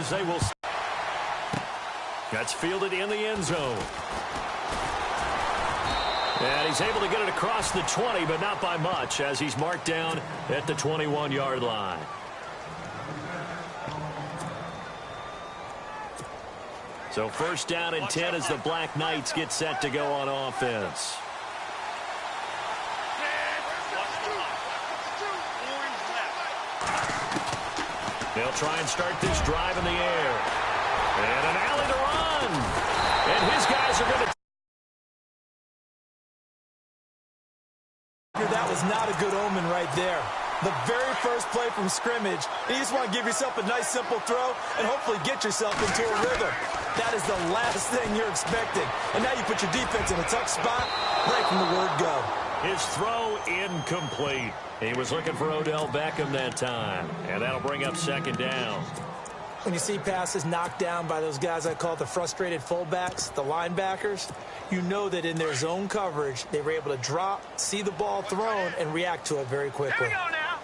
as they will. That's fielded in the end zone. And he's able to get it across the 20, but not by much, as he's marked down at the 21-yard line. So first down and 10 as the Black Knights get set to go on offense. They'll try and start this drive in the air. And an alley to run. And his guys are going to... That was not a good omen right there. The very first play from scrimmage, you just want to give yourself a nice simple throw and hopefully get yourself into a rhythm. That is the last thing you're expecting. And now you put your defense in a tough spot right from the word go. His throw incomplete. He was looking for Odell Beckham that time. And that'll bring up second down. When you see passes knocked down by those guys I call the frustrated fullbacks, the linebackers, you know that in their zone coverage, they were able to drop, see the ball thrown, and react to it very quickly. Here we go now.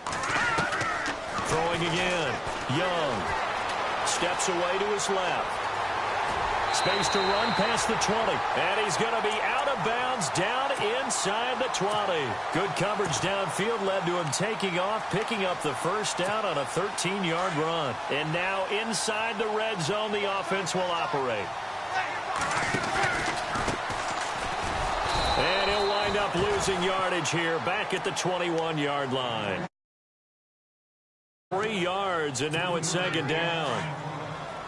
Throwing again. Young steps away to his left. Space to run past the 20. And he's going to be out of bounds down inside the 20. Good coverage downfield led to him taking off, picking up the first down on a 13-yard run. And now inside the red zone, the offense will operate. And he'll wind up losing yardage here back at the 21-yard line. 3 yards, and now it's second down.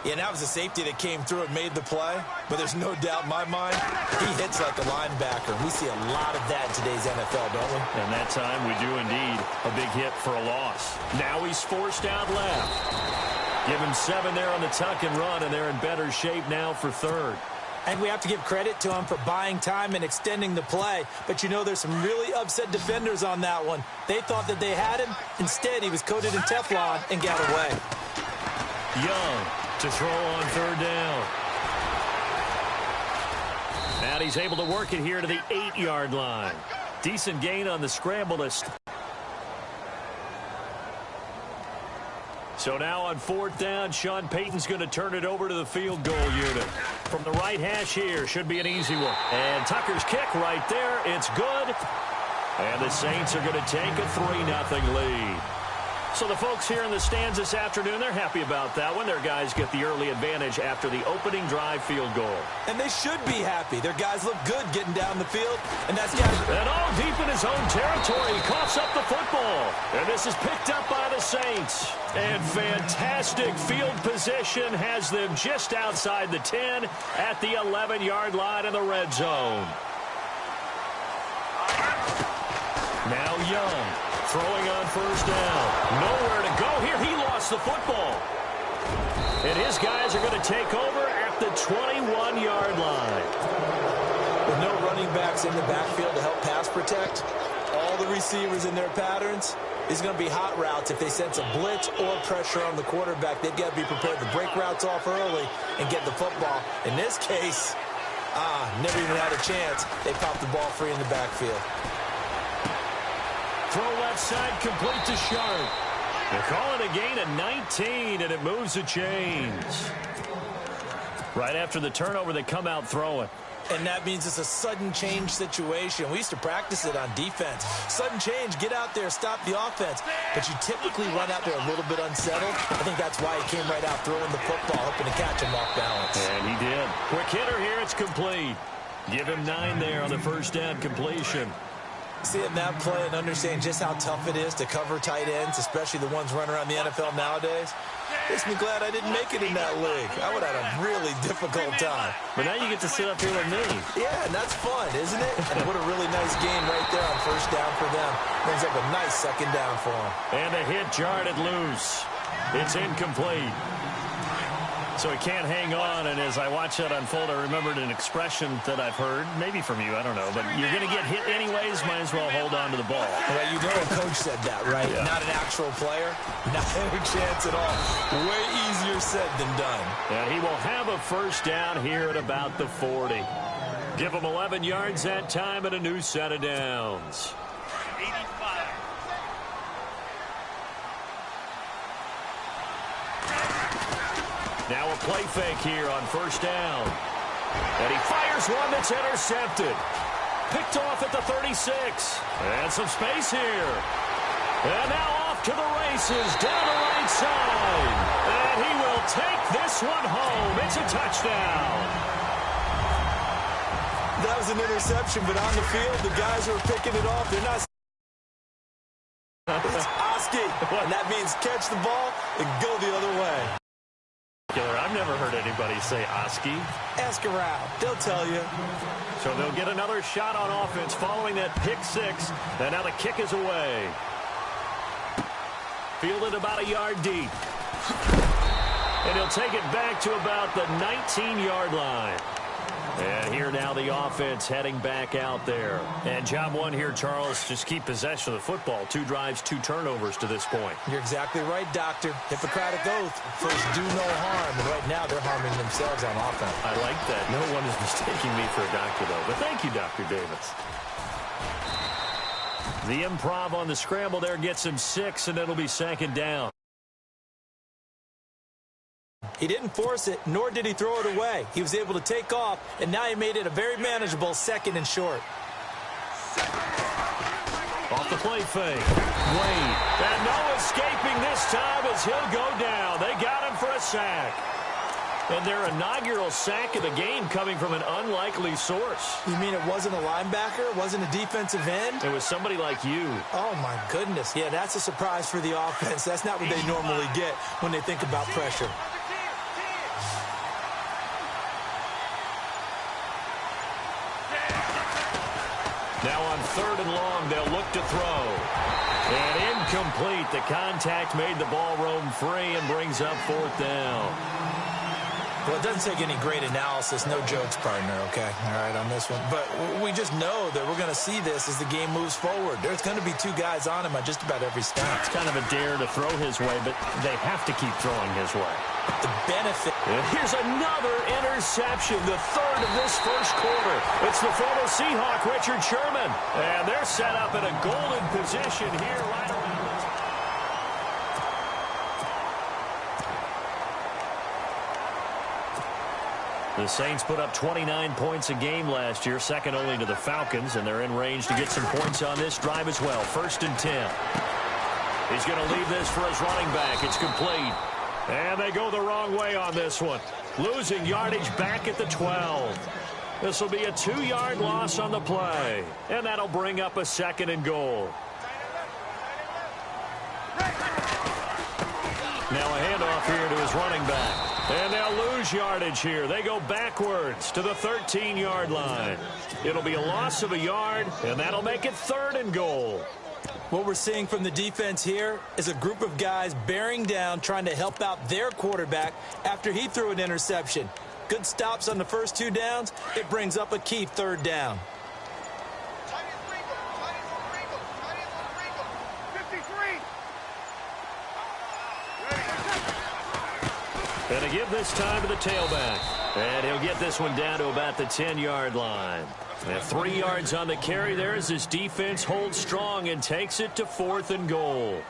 Yeah, that was a safety that came through and made the play, but there's no doubt in my mind, he hits like a linebacker. We see a lot of that in today's NFL, don't we? And that time we do indeed. A big hit for a loss. Now he's forced out left. Give him 7 there on the tuck and run, and they're in better shape now for third. And we have to give credit to him for buying time and extending the play. But you know there's some really upset defenders on that one. They thought that they had him. Instead, he was coated in Teflon and got away. Young to throw on third down. And he's able to work it here to the 8-yard line. Decent gain on the scramble. So now on fourth down, Sean Payton's going to turn it over to the field goal unit. From the right hash here, should be an easy one. And Tucker's kick right there, it's good. And the Saints are going to take a 3-0 lead. So the folks here in the stands this afternoon, they're happy about that one. Their guys get the early advantage after the opening drive field goal. And they should be happy. Their guys look good getting down the field, and that's got to... And all deep in his own territory, he coughs up the football. And this is picked up by the Saints. And fantastic field position has them just outside the 10 at the 11-yard line in the red zone. Now Young. Throwing on first down. Nowhere to go here. He lost the football. And his guys are going to take over at the 21-yard line. With no running backs in the backfield to help pass protect, all the receivers in their patterns, is going to be hot routes if they sense a blitz or pressure on the quarterback. They've got to be prepared to break routes off early and get the football. In this case, never even had a chance. They popped the ball free in the backfield. Throw left side, complete to Sharp. They call it a gain of 19, and it moves the chains. Right after the turnover, they come out throwing. And that means it's a sudden change situation. We used to practice it on defense. Sudden change, get out there, stop the offense. But you typically run out there a little bit unsettled. I think that's why he came right out throwing the football, hoping to catch him off balance. And he did. Quick hitter here, it's complete. Give him 9 there on the first down completion. Seeing that play and understand just how tough it is to cover tight ends, especially the ones running around the NFL nowadays, makes me glad I didn't make it in that league. I would have had a really difficult time. But now you get to sit up here with me. Yeah, and that's fun, isn't it? And what a really nice game right there on first down for them. Brings up a nice second down for them. And the hit jarred it loose. It's incomplete. So he can't hang on, and as I watch that unfold, I remembered an expression that I've heard, maybe from you, I don't know, but you're going to get hit anyways, might as well hold on to the ball. Well, you know a coach said that, right? Yeah. Not an actual player, not any chance at all. Way easier said than done. And he will have a first down here at about the 40. Give him 11 yards that time and a new set of downs. 85. Now a play fake here on first down. And he fires one that's intercepted. Picked off at the 36. And some space here. And now off to the races down the right side. And he will take this one home. It's a touchdown. That was an interception, but on the field, the guys who are picking it off, they're not. It's Oski, and that means catch the ball and go the other way. I've never heard anybody say Oski. Ask around. They'll tell you. So they'll get another shot on offense following that pick six. And now the kick is away. Fielded about a yard deep. And he'll take it back to about the 19-yard line. And here now the offense heading back out there. And job one here, Charles, just keep possession of the football. 2 drives, 2 turnovers to this point. You're exactly right, Doctor. Hippocratic oath. First, do no harm. And right now, they're harming themselves on offense. I like that. No one is mistaking me for a doctor, though. But thank you, Dr. Davis. The improv on the scramble there gets him 6, and it'll be second down. He didn't force it, nor did he throw it away. He was able to take off, and now he made it a very manageable 2nd and short. Off the play fake. Wade. And no escaping this time as he'll go down. They got him for a sack. And their inaugural sack of the game coming from an unlikely source. You mean it wasn't a linebacker? It wasn't a defensive end? It was somebody like you. Oh, my goodness. Yeah, that's a surprise for the offense. That's not what they normally get when they think about pressure. Now on 3rd and long, they'll look to throw. And incomplete. The contact made the ball roam free and brings up 4th down. Well, it doesn't take any great analysis. No jokes, partner, okay? All right, on this one. But we just know that we're going to see this as the game moves forward. There's going to be 2 guys on him on just about every snap. It's kind of a dare to throw his way, but they have to keep throwing his way. The benefit. And here's another interception, the 3rd of this first quarter. It's the former Seahawk, Richard Sherman. And they're set up in a golden position here right around this. The Saints put up 29 points a game last year, second only to the Falcons, and they're in range to get some points on this drive as well. 1st and 10. He's going to leave this for his running back. It's complete. And they go the wrong way on this one. Losing yardage back at the 12. This will be a 2-yard loss on the play. And that'll bring up a 2nd and goal. Now a handoff here to his running back. And they'll lose yardage here. They go backwards to the 13-yard line. It'll be a loss of a yard, and that'll make it 3rd and goal. What we're seeing from the defense here is a group of guys bearing down, trying to help out their quarterback after he threw an interception. Good stops on the first 2 downs. It brings up a key 3rd down. And to give this time to the tailback. And he'll get this one down to about the 10-yard line. And 3 yards on the carry there as his defense holds strong and takes it to 4th and goal.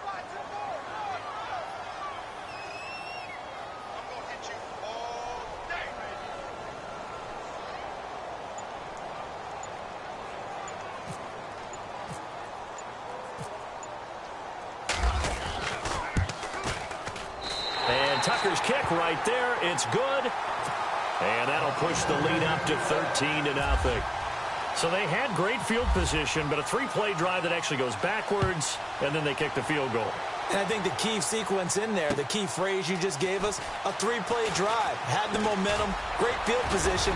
And Tucker's kick right there. It's good. And that'll push the lead up to 13-0. So they had great field position, but a 3-play drive that actually goes backwards, and then they kick the field goal. And I think the key sequence in there, the key phrase you just gave us, a 3-play drive. Had the momentum, great field position,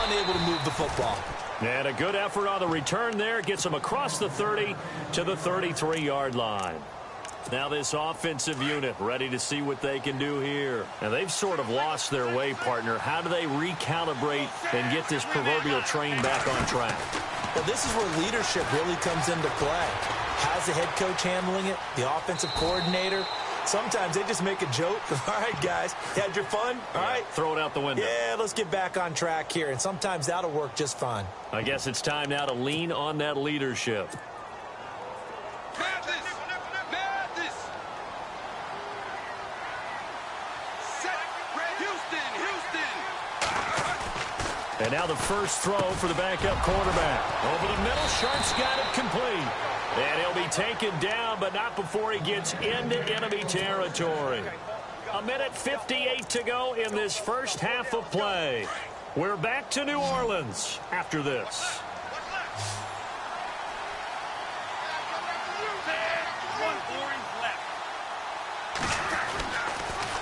unable to move the football. And a good effort on the return there. Gets them across the 30 to the 33-yard line. Now this offensive unit ready to see what they can do here. And they've sort of lost their way, partner. How do they recalibrate and get this proverbial train back on track? Well, this is where leadership really comes into play. How's the head coach handling it? The offensive coordinator? Sometimes they just make a joke. All right, guys, you had your fun? All right. Throw it out the window. Yeah, let's get back on track here. And sometimes that'll work just fine. I guess it's time now to lean on that leadership. And now the first throw for the backup quarterback. Over the middle, Sharp's got it complete. And he'll be taken down, but not before he gets into enemy territory. 1:58 to go in this first half of play. We're back to New Orleans after this.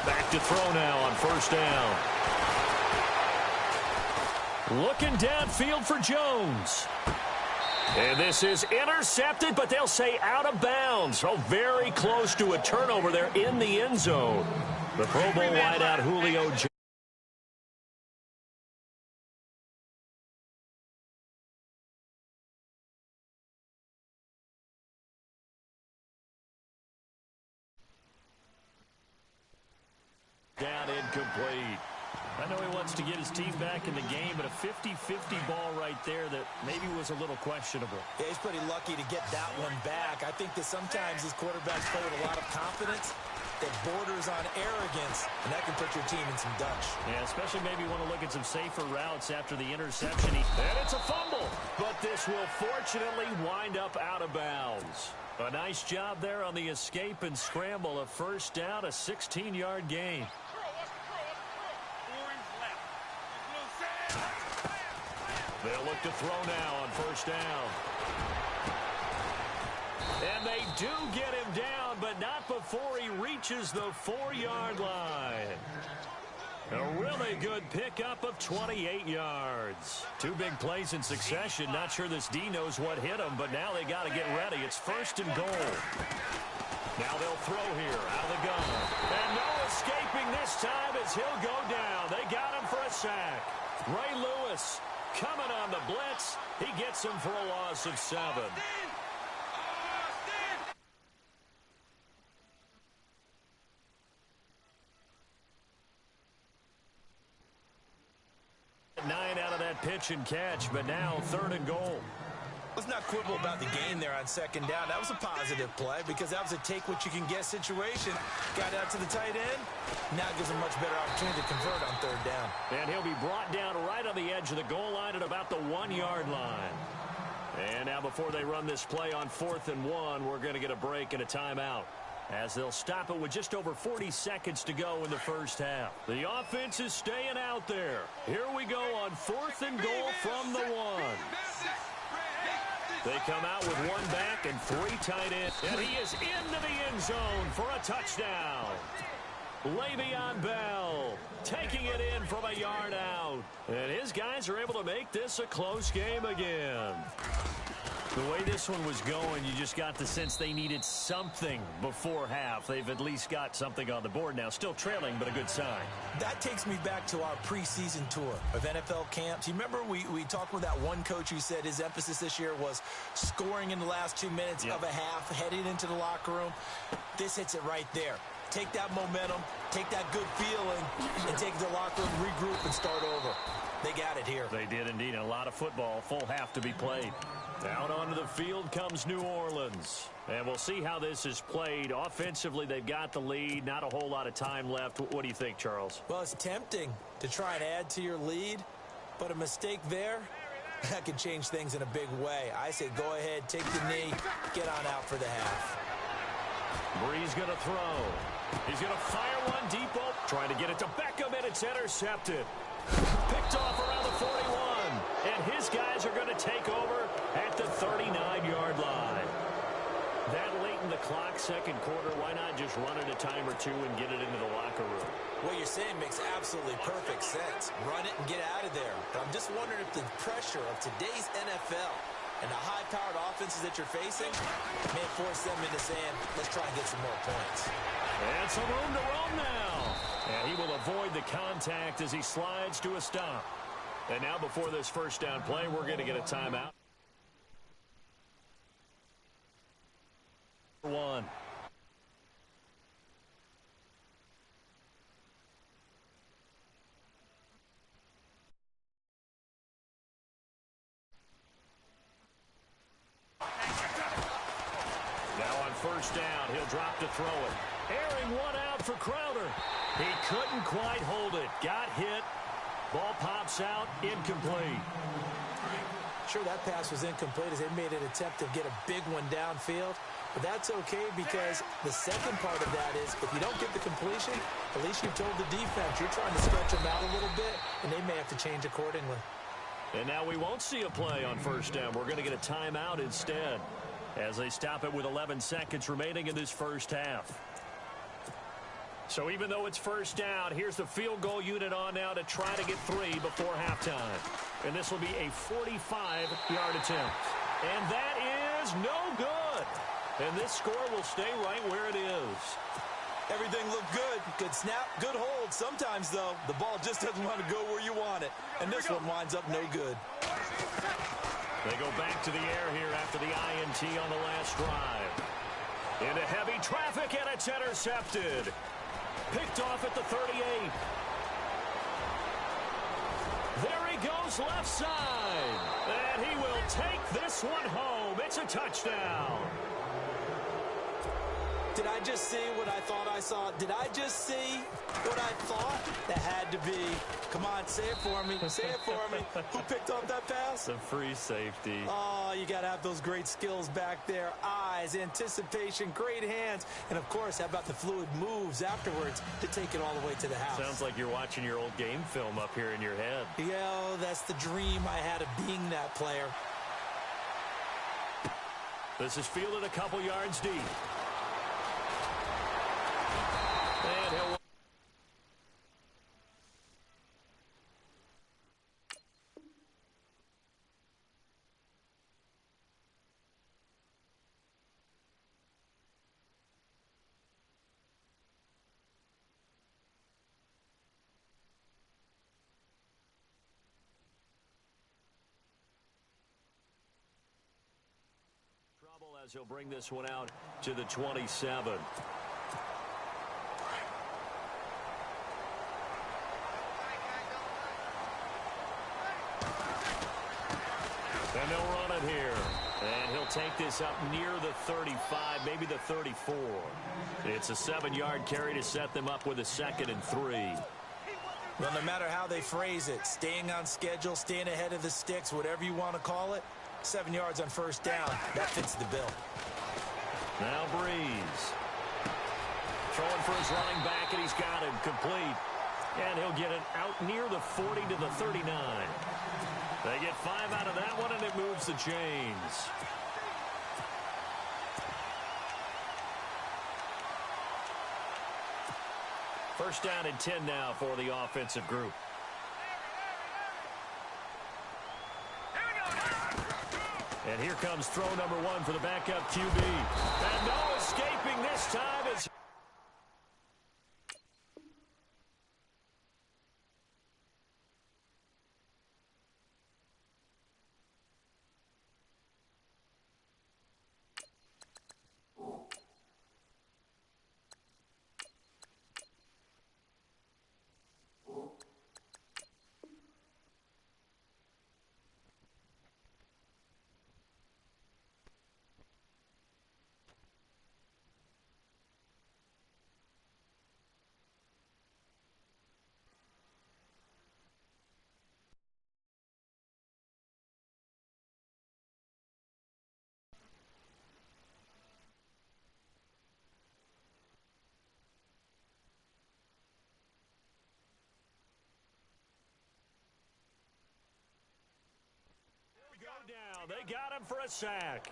Back to throw now on first down. Looking downfield for Jones. And this is intercepted, but they'll say out of bounds. Oh, very close to a turnover there in the end zone. The Pro Bowl wideout Julio Jones. Down incomplete. I know he wants to get his team back in the game, but a 50-50 ball right there that maybe was a little questionable. Yeah, he's pretty lucky to get that one back. I think that sometimes these quarterbacks play with a lot of confidence that borders on arrogance, and that can put your team in some Dutch. Yeah, especially maybe want to look at some safer routes after the interception. And it's a fumble, but this will fortunately wind up out of bounds. A nice job there on the escape and scramble. A first down, a 16-yard gain. They'll look to throw now on first down. And they do get him down, but not before he reaches the 4-yard line. A really good pickup of 28 yards. Two big plays in succession. Not sure this D knows what hit him, but now they got to get ready. It's first and goal. Now they'll throw here out of the gun. And no escaping this time as he'll go down. They got him for a sack. Ray Lewis coming on the blitz. He gets him for a loss of 7. Nine out of that pitch and catch, but now third and goal. Let's not quibble about the gain there on second down. That was a positive play because that was a take-what-you-can-get situation. Got out to the tight end. Now gives him much better opportunity to convert on third down. And he'll be brought down right on the edge of the goal line at about the 1-yard line. And now before they run this play on 4th and 1, we're going to get a break and a timeout, as they'll stop it with just over 40 seconds to go in the first half. The offense is staying out there. Here we go on 4th and goal from the 1. They come out with 1 back and 3 tight ends. And he is into the end zone for a touchdown. Le'Veon Bell taking it in from a yard out. And his guys are able to make this a close game again. The way this one was going, you just got the sense they needed something before half. They've at least got something on the board now. Still trailing, but a good sign. That takes me back to our preseason tour of NFL camps. You remember we talked with that one coach who said his emphasis this year was scoring in the last 2 minutes of a half, heading into the locker room. This hits it right there. Take that momentum, take that good feeling, and take it to the locker room, regroup, and start over. They got it here. They did indeed. And a lot of football, full half to be played. Out onto the field comes New Orleans. And we'll see how this is played. Offensively, they've got the lead. Not a whole lot of time left. What do you think, Charles? Well, it's tempting to try and add to your lead, but a mistake there, that could change things in a big way. I say go ahead, take the knee, get on out for the half. Bree's going to throw. He's going to fire one deep. Trying to get it to Beckham, and it's intercepted. Picked off around the 41. And his guys are going to take over at the 39-yard line. That late in the clock, second quarter, why not just run it a time or two and get it into the locker room? What you're saying makes absolutely perfect sense. Run it and get out of there. But I'm just wondering if the pressure of today's NFL and the high-powered offenses that you're facing may force them into saying, let's try and get some more points. And some room to roam now. And he will avoid the contact as he slides to a stop. And now before this first down play, we're going to get a timeout. 1. Now on first down, he'll drop to throw it. Airing one out for Crowder. He couldn't quite hold it. Got hit. Ball pops pass out, incomplete. Sure, that pass was incomplete as they made an attempt to get a big one downfield. But that's okay because the second part of that is if you don't get the completion, at least you've told the defense you're trying to stretch them out a little bit, and they may have to change accordingly. And now we won't see a play on first down. We're going to get a timeout instead as they stop it with 11 seconds remaining in this first half. So even though it's first down, here's the field goal unit on now to try to get 3 before halftime. And this will be a 45-yard attempt. And that is no good. And this score will stay right where it is. Everything looked good. Good snap, good hold. Sometimes, though, the ball just doesn't want to go where you want it. And this one winds up no good. They go back to the air here after the INT on the last drive. Into heavy traffic, and it's intercepted. Picked off at the 38. There he goes left side. And he will take this one home. It's a touchdown. Did I just see what I thought I saw? Did I just see what I thought? That had to be. Come on, say it for me. Say it for me. Who picked off that pass? The free safety. Oh, you got to have those great skills back there. Eyes, anticipation, great hands. And, of course, how about the fluid moves afterwards to take it all the way to the house? Sounds like you're watching your old game film up here in your head. Yeah, that's the dream I had of being that player. This is fielded a couple yards deep. And he'll... trouble as he'll bring this one out to the 27. And they'll run it here. And he'll take this up near the 35, maybe the 34. It's a 7-yard carry to set them up with a 2nd and 3. Well, no matter how they phrase it, staying on schedule, staying ahead of the sticks, whatever you want to call it, 7 yards on first down, that fits the bill. Now Breeze. Throwing for his running back, and he's got him complete. And he'll get it out near the 40 to the 39. They get 5 out of that one, and it moves the chains. First down and 10 now for the offensive group. And here comes throw number 1 for the backup QB. And no escaping this time as... Down. They got him for a sack.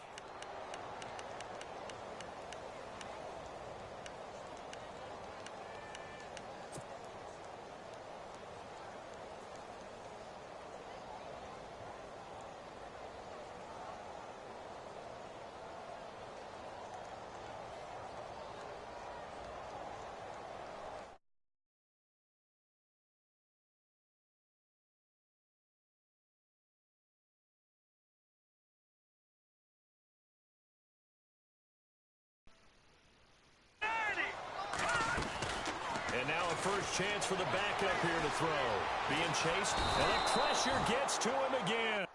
And now a first chance for the backup here to throw. Being chased, and the pressure gets to him again.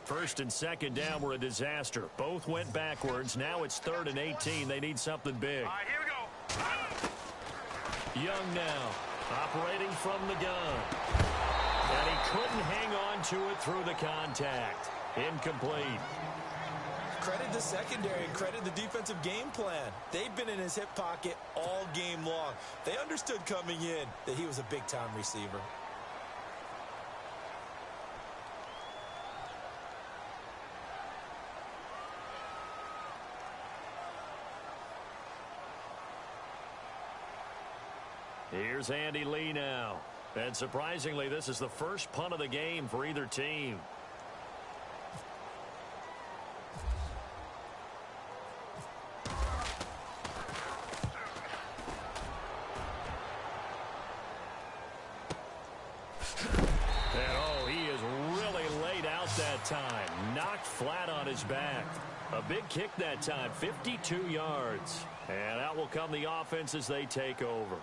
First and second down were a disaster. Both went backwards. Now it's 3rd and 18. They need something big. All right, here we go. Young now, operating from the gun. And he couldn't hang on to it through the contact. Incomplete. Credit the secondary and credit the defensive game plan. They've been in his hip pocket all game long. They understood coming in that he was a big-time receiver. Here's Andy Lee now. And surprisingly, this is the first punt of the game for either team. And oh, he is really laid out that time. Knocked flat on his back. A big kick that time, 52 yards. And out will come the offense as they take over.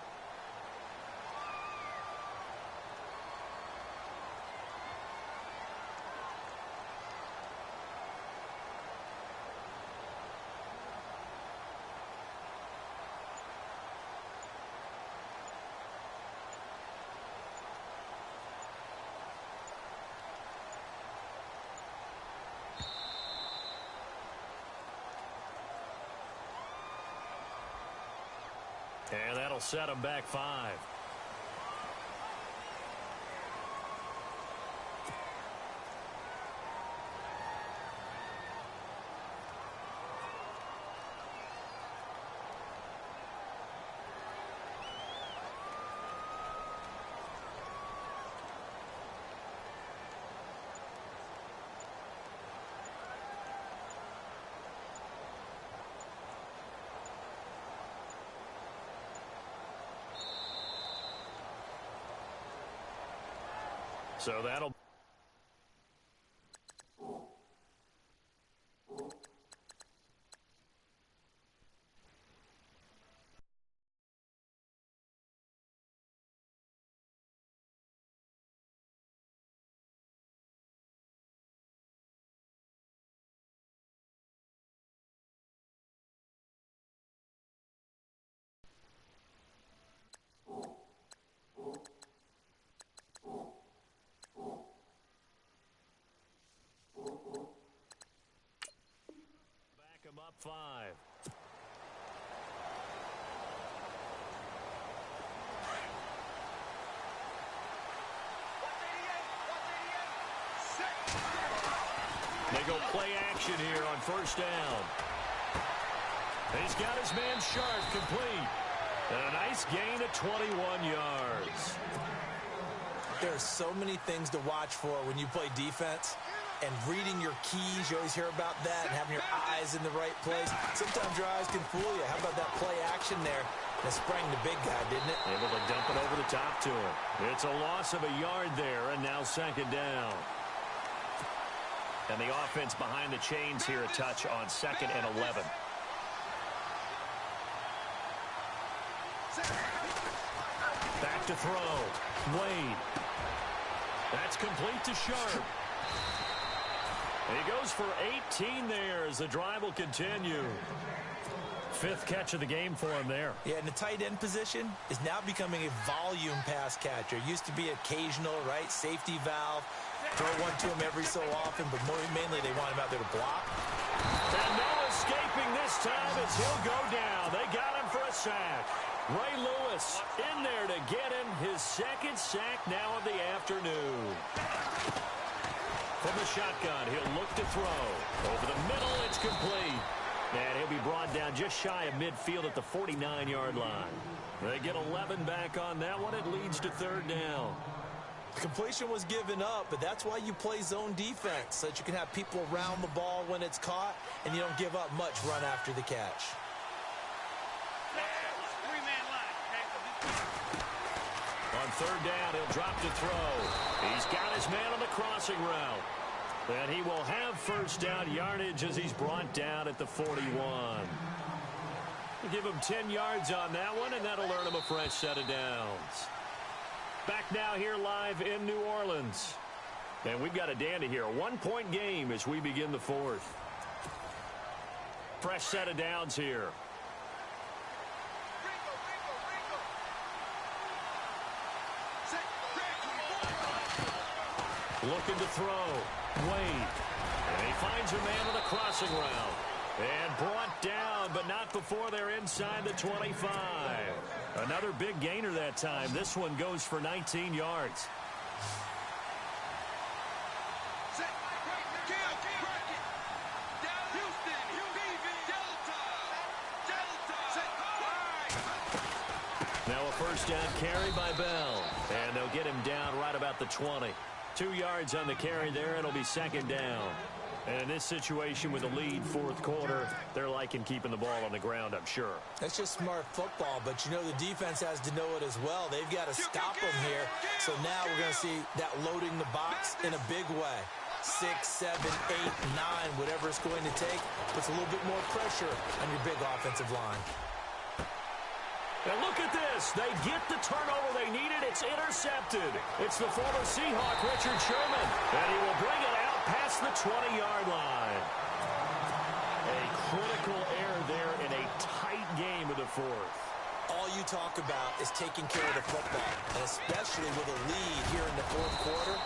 And that'll set him back 5. So that'll... up 5. They go play action here on first down. He's got his man Sharp complete. And a nice gain of 21 yards. There are so many things to watch for when you play defense. And reading your keys, you always hear about that, and having your eyes in the right place. Sometimes your eyes can fool you. How about that play action there? That sprang the big guy, didn't it? Able to dump it over the top to him. It's a loss of a yard there, and now second down. And the offense behind the chains here a touch on 2nd and 11. Back to throw. Wade. That's complete to Sharp. He goes for 18 there as the drive will continue. 5th catch of the game for him there. Yeah, and the tight end position is now becoming a volume pass catcher. Used to be occasional, right? Safety valve. Throw one to him every so often, but mainly they want him out there to block. And no escaping this time as he'll go down. They got him for a sack. Ray Lewis in there to get him his 2nd sack now of the afternoon. From the shotgun, he'll look to throw. Over the middle, it's complete. And he'll be brought down just shy of midfield at the 49-yard line. They get 11 back on that one. It leads to 3rd down. Completion was given up, but that's why you play zone defense, so that you can have people around the ball when it's caught, and you don't give up much run after the catch. On 3rd down, he'll drop to throw. He's got his man on the crossing route. And he will have first down yardage as he's brought down at the 41. We'll give him 10 yards on that one, and that'll earn him a fresh set of downs. Back now here live in New Orleans. And we've got a dandy here. A one-point game as we begin the fourth. Fresh set of downs here. Looking to throw. Wade. And he finds a man on the crossing route. And brought down, but not before they're inside the 25. Another big gainer that time. This one goes for 19 yards. Now a first down carry by Bell. And they'll get him down right about the 20. 2 yards on the carry there. It'll be second down. And in this situation with a lead fourth quarter, they're liking keeping the ball on the ground, I'm sure. That's just smart football, but you know the defense has to know it as well. They've got to stop them here. So now we're going to see that loading the box in a big way. 6, 7, 8, 9, whatever it's going to take, puts a little bit more pressure on your big offensive line. And look at this. They get the turnover they needed. It's intercepted. It's the former Seahawk, Richard Sherman. And he will bring it out past the 20-yard line. A critical error there in a tight game of the fourth. All you talk about is taking care of the football, and especially with a lead here in the fourth quarter.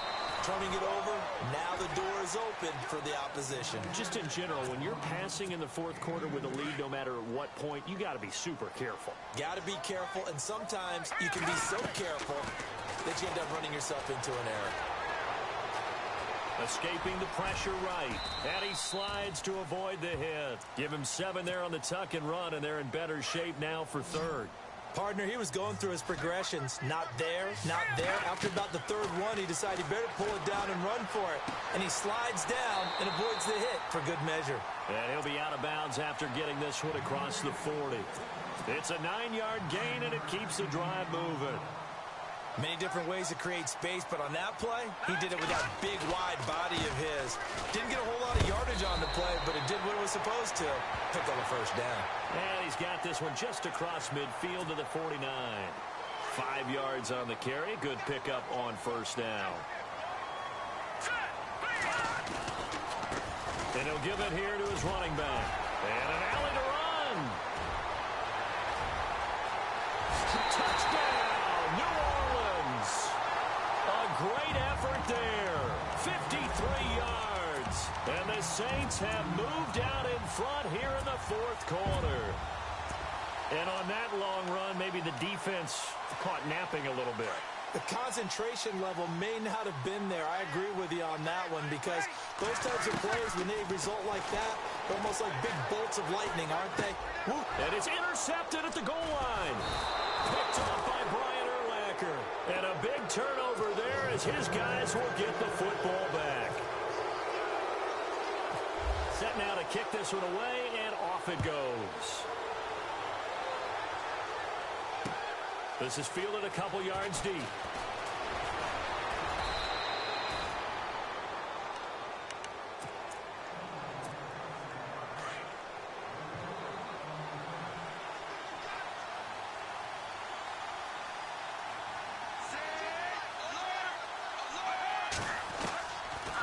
Turning it over, now the door is open for the opposition. Just in general, when you're passing in the fourth quarter with a lead, no matter at what point, you got to be super careful. Got to be careful, and sometimes you can be so careful that you end up running yourself into an error. Escaping the pressure right, and he slides to avoid the hit. Give him 7 there on the tuck and run, and they're in better shape now for third. Partner, he was going through his progressions. Not there, not there. After about the third one, he decided he better pull it down and run for it. And he slides down and avoids the hit for good measure. And he'll be out of bounds after getting this one across the 40. It's a 9-yard gain, and it keeps the drive moving. Many different ways to create space, but on that play, he did it with that big, wide body of his. Didn't get a whole lot of yardage on the play, but it did what it was supposed to. Picked up a first down. And he's got this one just across midfield to the 49. 5 yards on the carry. Good pickup on first down. And he'll give it here to his running back. And an alley to run. Touchdown! New Orleans. A great effort there. 53 yards. And the Saints have moved out in front here in the fourth quarter. And on that long run, maybe the defense caught napping a little bit. The concentration level may not have been there. I agree with you on that one, because those types of plays, when they result like that, they're almost like big bolts of lightning, aren't they? Woo. And it's intercepted at the goal line. Picked off by Brian Urlacher. And a big turnover there as his guys will get the football back. Set now to kick this one away, and off it goes. This is fielded a couple yards deep.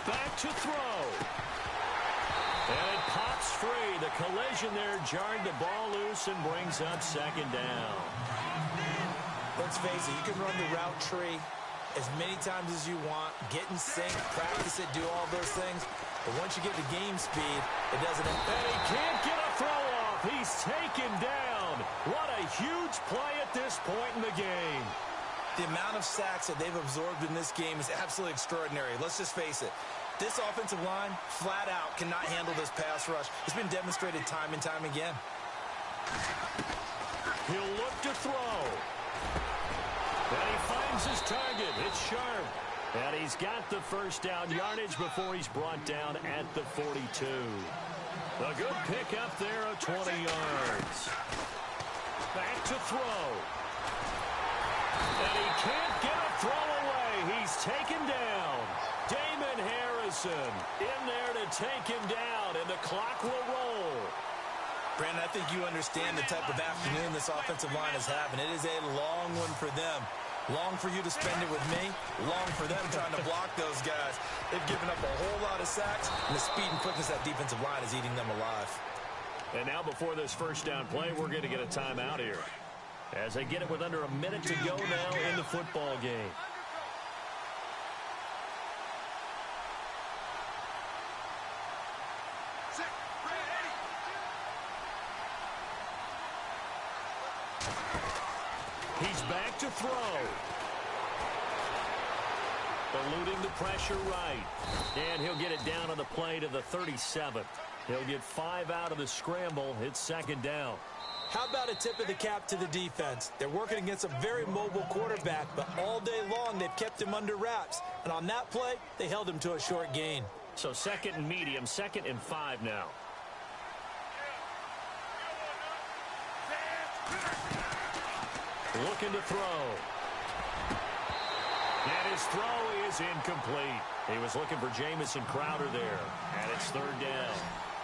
Back to throw. And it pops free. The collision there jarred the ball loose and brings up second down. Let's face it, you can run the route tree as many times as you want, get in sync, practice it, do all those things. But once you get to game speed, it doesn't... And he can't get a throw off. He's taken down. What a huge play at this point in the game. The amount of sacks that they've absorbed in this game is absolutely extraordinary. Let's just face it. This offensive line, flat out, cannot handle this pass rush. It's been demonstrated time and time again. He'll look to throw. And he finds his target. It's sharp. And he's got the first down yardage before he's brought down at the 42. A good pickup there of 20 yards. Back to throw. And he can't get a throw away. He's taken down. Damon Harrison in there to take him down, and the clock will roll. Brandon, I think you understand the type of afternoon this offensive line is having. It is a long one for them. Long for you to spend it with me. Long for them trying to block those guys. They've given up a whole lot of sacks, and the speed and quickness of that defensive line is eating them alive. And now before this first down play, we're going to get a timeout here. As they get it with under a minute to go now in the football game. He's back to throw. Eluding the pressure right. And he'll get it down on the play to the 37. He'll get 5 out of the scramble. It's second down. How about a tip of the cap to the defense? They're working against a very mobile quarterback, but all day long they've kept him under wraps. And on that play, they held him to a short gain. So second and medium, 2nd and 5 now. Looking to throw. And his throw is incomplete. He was looking for Jamison Crowder there. And it's third down.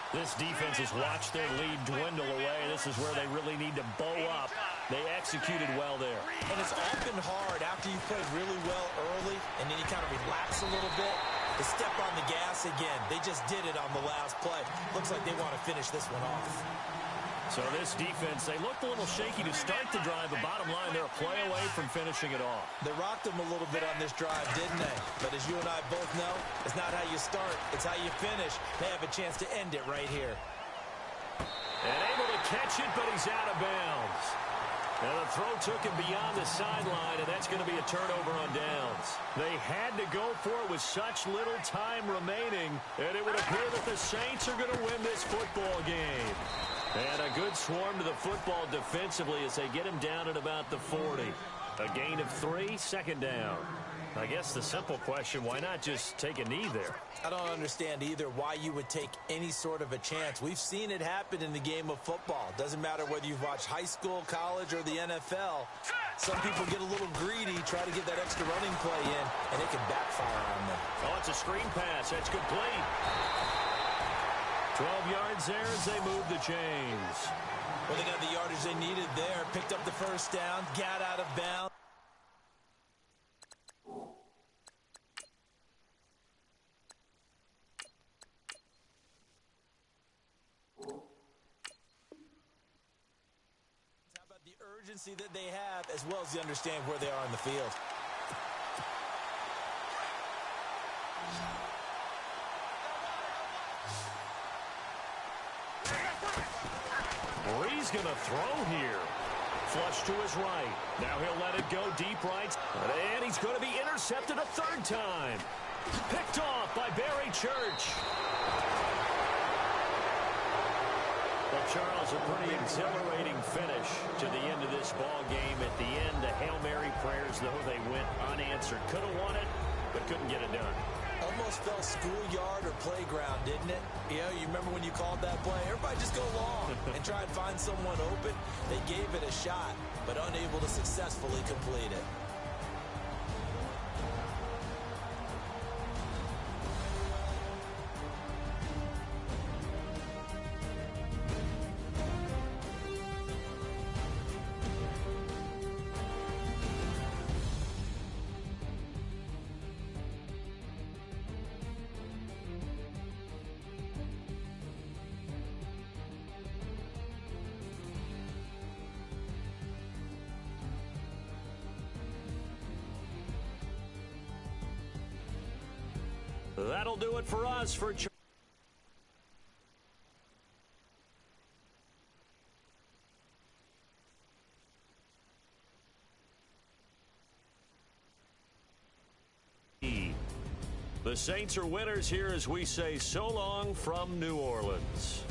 This defense has watched their lead dwindle away. This is where they really need to bow up. They executed well there. And it's often hard after you played really well early and then you kind of relax a little bit to step on the gas again. They just did it on the last play. Looks like they want to finish this one off. So this defense, they looked a little shaky to start the drive, but bottom line, they're a play away from finishing it off. They rocked them a little bit on this drive, didn't they? But as you and I both know, it's not how you start, it's how you finish. They have a chance to end it right here. And able to catch it, but he's out of bounds. Now the throw took him beyond the sideline, and that's going to be a turnover on downs. They had to go for it with such little time remaining, and it would appear that the Saints are going to win this football game. And a good swarm to the football defensively as they get him down at about the 40. A gain of 3, second down. I guess the simple question, why not just take a knee there? I don't understand either why you would take any sort of a chance. We've seen it happen in the game of football. Doesn't matter whether you've watched high school, college, or the NFL. Some people get a little greedy, try to get that extra running play in, and it can backfire on them. Oh, it's a screen pass. That's complete. 12 yards there as they move the chains. Well, they got the yardage they needed there. Picked up the first down, got out of bounds. How about the urgency that they have, as well as they understand where they are in the field? He's going to throw here. Flush to his right. Now he'll let it go deep right. And he's going to be intercepted a third time. Picked off by Barry Church. Well, Charles, a pretty exhilarating finish to the end of this ball game. At the end, the Hail Mary prayers, though, they went unanswered. Could have won it, but couldn't get it done. Almost felt schoolyard or playground, didn't it? You know, you remember when you called that play? Everybody just go long and try and find someone open. They gave it a shot, but unable to successfully complete it. That'll do it for us for The Saints are winners here as we say so long from New Orleans.